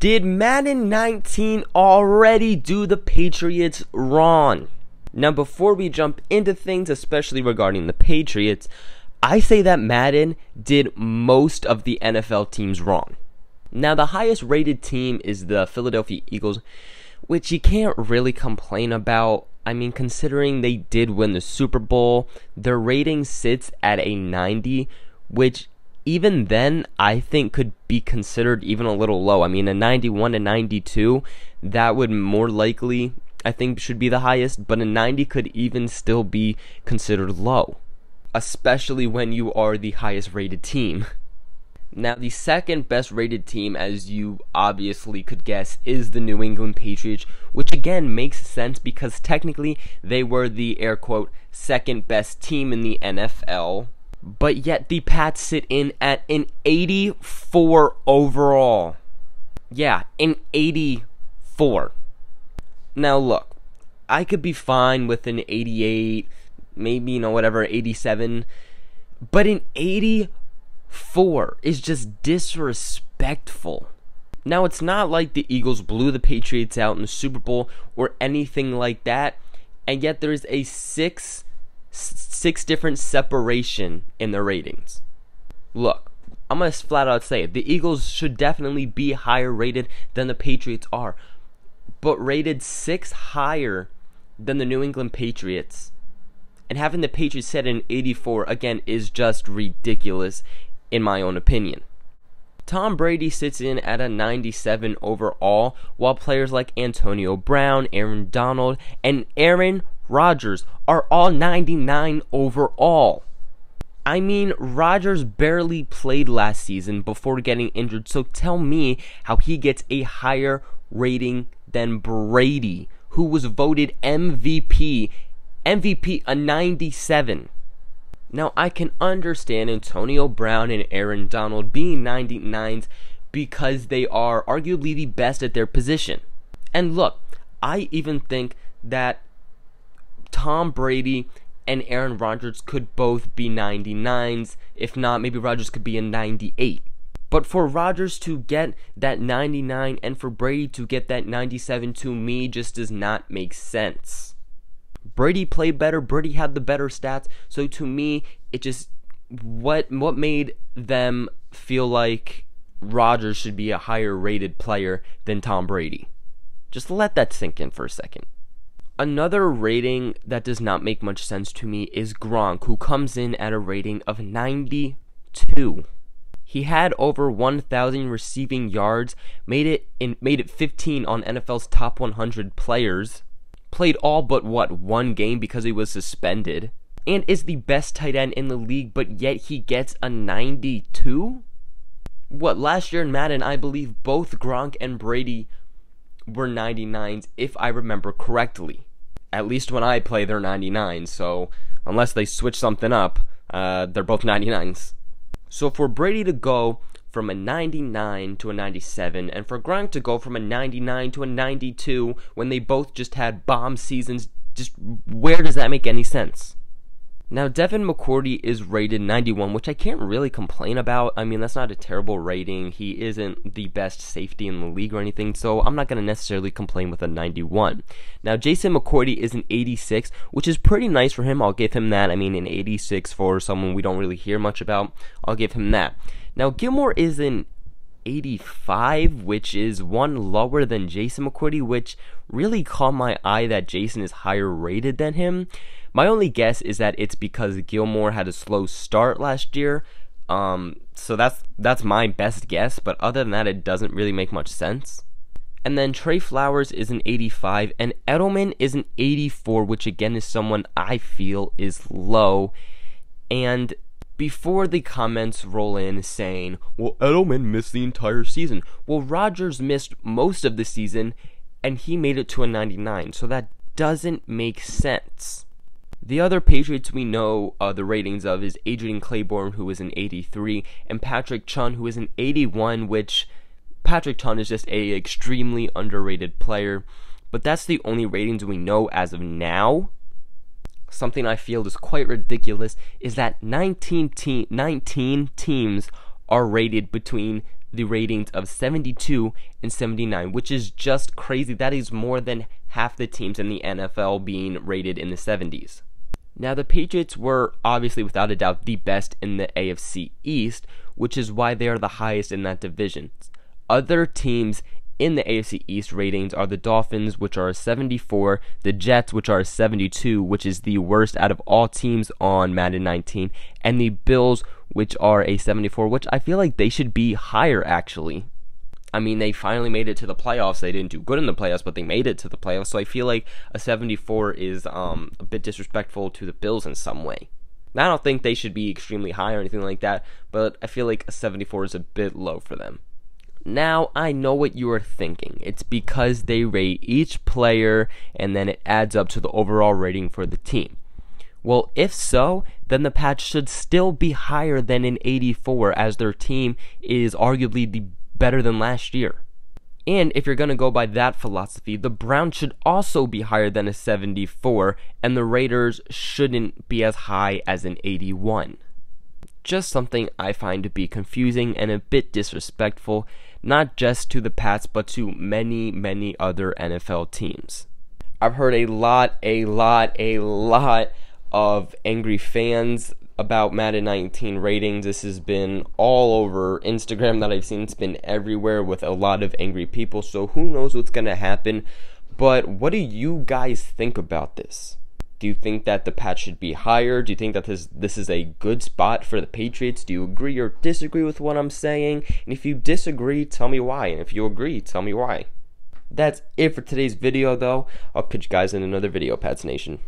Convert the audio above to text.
Did Madden 19 already do the Patriots wrong? Now, before we jump into things, especially regarding the Patriots, I say that Madden did most of the NFL teams wrong. Now, the highest rated team is the Philadelphia Eagles, which you can't really complain about. I mean, considering they did win the Super Bowl, their rating sits at a 90, which even then, I think could be considered even a little low. I mean, a 91 to 92, that would more likely, I think, should be the highest, but a 90 could even still be considered low, especially when you are the highest rated team. Now, the second best rated team, as you obviously could guess, is the New England Patriots, which again makes sense because technically they were the, air quote, second best team in the NFL. But yet the Pats sit in at an 84 overall. Yeah, an 84. Now look, I could be fine with an 88, maybe, whatever, 87. But an 84 is just disrespectful. Now, it's not like the Eagles blew the Patriots out in the Super Bowl or anything like that. And yet there is a six different separation in the ratings. Look, I'm going to flat out say it. The Eagles should definitely be higher rated than the Patriots are. But rated 6 higher than the New England Patriots. And having the Patriots set in 84, again, is just ridiculous in my own opinion. Tom Brady sits in at a 97 overall, while players like Antonio Brown, Aaron Donald, and Aaron Rodgers are all 99 overall. I mean, Rodgers barely played last season before getting injured, so tell me how he gets a higher rating than Brady, who was voted MVP a 97. Now, I can understand Antonio Brown and Aaron Donald being 99s because they are arguably the best at their position. And look, I even think that Tom Brady and Aaron Rodgers could both be 99s. If not, maybe Rodgers could be a 98. But for Rodgers to get that 99 and for Brady to get that 97 to me just does not make sense. Brady played better, Brady had the better stats, so to me, it just, what made them feel like Rodgers should be a higher rated player than Tom Brady? Just let that sink in for a second. Another rating that does not make much sense to me is Gronk, who comes in at a rating of 92. He had over 1,000 receiving yards, made it 15 on NFL's top 100 players, played all but one game because he was suspended, and is the best tight end in the league, but yet he gets a 92? Last year in Madden, I believe both Gronk and Brady were 99s, if I remember correctly. At least when I play, they're 99s, so unless they switch something up, they're both 99s. So for Brady to go from a 99 to a 97, and for Gronk to go from a 99 to a 92 when they both just had bomb seasons, just where does that make any sense? Now, Devon Mcquarrie is rated 91, which I can't really complain about. I mean, that's not a terrible rating. He isn't the best safety in the league or anything, so I'm not going to necessarily complain with a 91. Now, Jason McCourty is an 86, which is pretty nice for him. I'll give him that. I mean, an 86 for someone we don't really hear much about. I'll give him that. Now, Gilmore is an 85, which is one lower than Jason McCourty, which really caught my eye that Jason is higher rated than him. My only guess is that it's because Gilmore had a slow start last year, so that's my best guess, but other than that, it doesn't really make much sense. And then Trey Flowers is an 85, and Edelman is an 84, which again is someone I feel is low. And before the comments roll in saying, well, Edelman missed the entire season. Well, Rodgers missed most of the season, and he made it to a 99, so that doesn't make sense. The other Patriots we know the ratings of is Adrian Claiborne, who is an 83, and Patrick Chung, who is an 81, which Patrick Chung is just a extremely underrated player. But that's the only ratings we know as of now. Something I feel is quite ridiculous is that 19 teams are rated between the ratings of 72 and 79, which is just crazy. That is more than half the teams in the NFL being rated in the 70s. Now, the Patriots were obviously, without a doubt, the best in the AFC East, which is why they are the highest in that division. Other teams in the AFC East ratings are the Dolphins, which are a 74, the Jets, which are a 72, which is the worst out of all teams on Madden 19, and the Bills, which are a 74, which I feel like they should be higher, actually. I mean, they finally made it to the playoffs. They didn't do good in the playoffs, but they made it to the playoffs. So I feel like a 74 is a bit disrespectful to the Bills in some way. Now, I don't think they should be extremely high or anything like that, but I feel like a 74 is a bit low for them. Now, I know what you are thinking. It's because they rate each player and then it adds up to the overall rating for the team. Well, if so, then the Pats should still be higher than an 84, as their team is arguably the better than last year. And if you're going to go by that philosophy, the Browns should also be higher than a 74, and the Raiders shouldn't be as high as an 81. Just something I find to be confusing and a bit disrespectful, not just to the Pats, but to many, many other NFL teams. I've heard a lot of angry fans about Madden 19 ratings. This has been all over Instagram that I've seen. It's been everywhere with a lot of angry people, so who knows what's going to happen. But what do you guys think about this? Do you think that the Pats should be higher? Do you think that this is a good spot for the Patriots? Do you agree or disagree with what I'm saying? And if you disagree, tell me why. And if you agree, tell me why. That's it for today's video, though. I'll catch you guys in another video, Pats Nation.